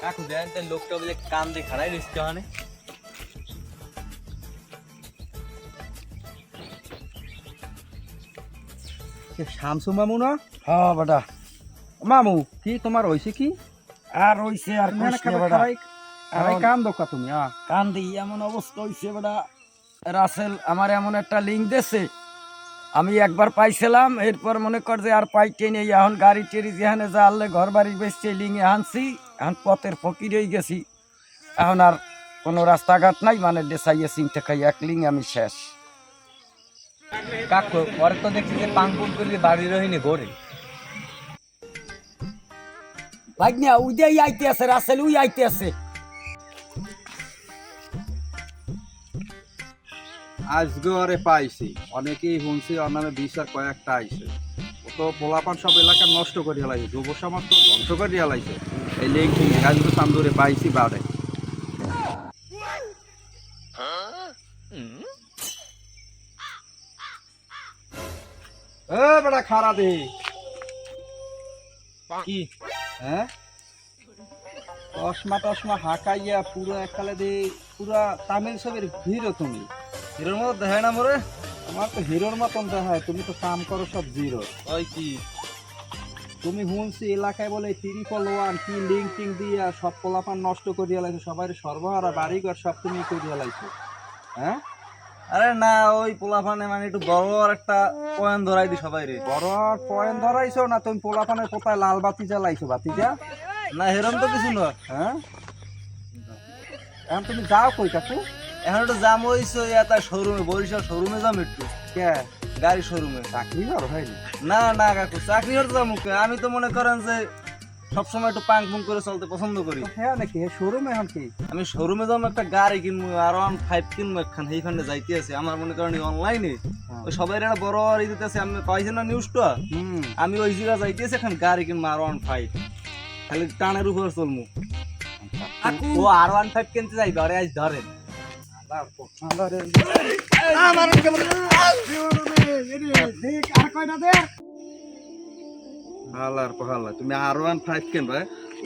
কাকু দেন তো লোকটা বলে কান দিয়ে খাড়াই দিচ্ছে মানে শামসু মামু না? হ্যাঁ বেটা। মামু কি তোমার হয়েছে কি? আর হইছে আর বেটা, কান দোকা তুমি কান দিই এমন অবস্থা হইছে বেটা। রাসেল আমার এমন একটা লিঙ্ক দিছে, আমি একবার পাইছিলাম, এরপর মনে কর যে আর পাইতে নেই। এখন গাড়ি টেরি যেখানে যা আনলে ঘর বাড়ি বেসছে লিঙ্গে আনছি, এখন পথের ফকির হয়ে গেছি। এখন আর কোনো রাস্তাঘাট নাই, মানে ডেসাইয়ে চিনতে খাই এক লিঙ্গ আমি শেষ। কাকু পরে তো দেখছি যে পাং পুং করে বাড়ি রহিনি ঘরে ভাই না উইদাই আইতে আছে, রাসেল উই আইতে আছে। আজকে ওরে পাইছি, অনেকেই শুনছি ওর নামে বিচার কয়েকটা আইছে। ও তো পোলাপান সব এলাকা নষ্ট করে হেলাইছে, যুব সমাজ তো ধ্বংস করে হেলাইছে। এই লিঙ্ক ফিঙ্গে আজকে চান্দুরে পাইছি বাড়ে। বেটা খারা দে কি হ্যাঁ, চশমা টশমা হাঁকাইয়া পুরো এককালে দে, পুরা তামিল ছবির হিরো তুমি। হিরোর মতো দেখায় না মোরে আমার তো হিরোর মতন দেখায়, তুমি তো কাম করো সব জিরো। ওই কি তুমি শুনছি এলাকায় বলে ত্রিপল 1 কি লিঙ্ক টিং দিয়া সব পোলাপান নষ্ট করে দিয়ালাইছো, সবাই সর্বহারা বাড়িঘর সব তুমি করে দিয়ালাইছো। হ্যাঁ আরে না ওই পোলাফানে মানে একটু বড় আর একটা পয়েন্ট ধরাই দি সবাই রে বড় আর পয়েন্ট ধরাইছো না তুমি পোলাপানের কোথায় লাল বাতি জ্বালাইছো? বাতি যা না হেরম তো কিছু না হ্যাঁ, এখন তুমি যাও কই কাকু? এখন একটু জাম হইছে তার শোরুমে, বরিশাল শোরুমে যাম একটু কে গাড়ি শোরুমে। চাকরি আর হয়নি? না না কাকু চাকরি হতে যাবো কে? আমি তো মনে করেন যে সবসময় একটু পাং পুং করে চলতে পছন্দ করি। হ্যাঁ নাকি শোরুমে এখন কি? আমি শোরুমে যাবো একটা গাড়ি কিনবো, আর 1.5 কিনবো একখান, সেইখানে যাইতে আছে আমার মনে করেন অনলাইনে ওই সবাই একটা বড় আর দিতে আছে। আমি পাইছি না নিউজটা, আমি ওই জায়গা যাইতেছি এখন গাড়ি কিনবো আর 1.5, খালি টানের উপর চলমু। ও আর 1.5 কিনতে যাইবে, আরে আজ ধরেন হালার পাহালা, তুমি R15 কিনবা?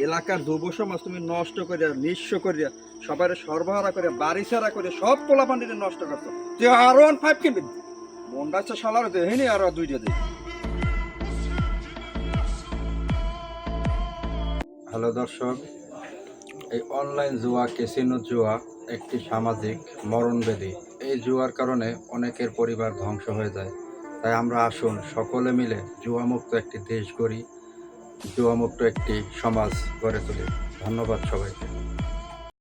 এলাকার যুব সমাজ তুমি নষ্ট করিয়া, নিঃস্ব করিয়া, সবাই সরবরাহ করে, বাড়ি ছাড়া করে সব পোলাপান্ডিতে নষ্ট করছো। তুই R15 কিনবি? মনটা হচ্ছে সালার দেখিনি আর দুইটা দিই। হ্যালো দর্শক, এই অনলাইন জুয়া, ক্যাসিনো জুয়া একটি সামাজিক মরণব্যাধি। এই জুয়ার কারণে অনেকের পরিবার ধ্বংস হয়ে যায়। তাই আমরা আসুন সকলে মিলে জুয়ামুক্ত একটি দেশ গড়ি, জুয়ামুক্ত একটি সমাজ গড়ে তুলি। ধন্যবাদ সবাইকে।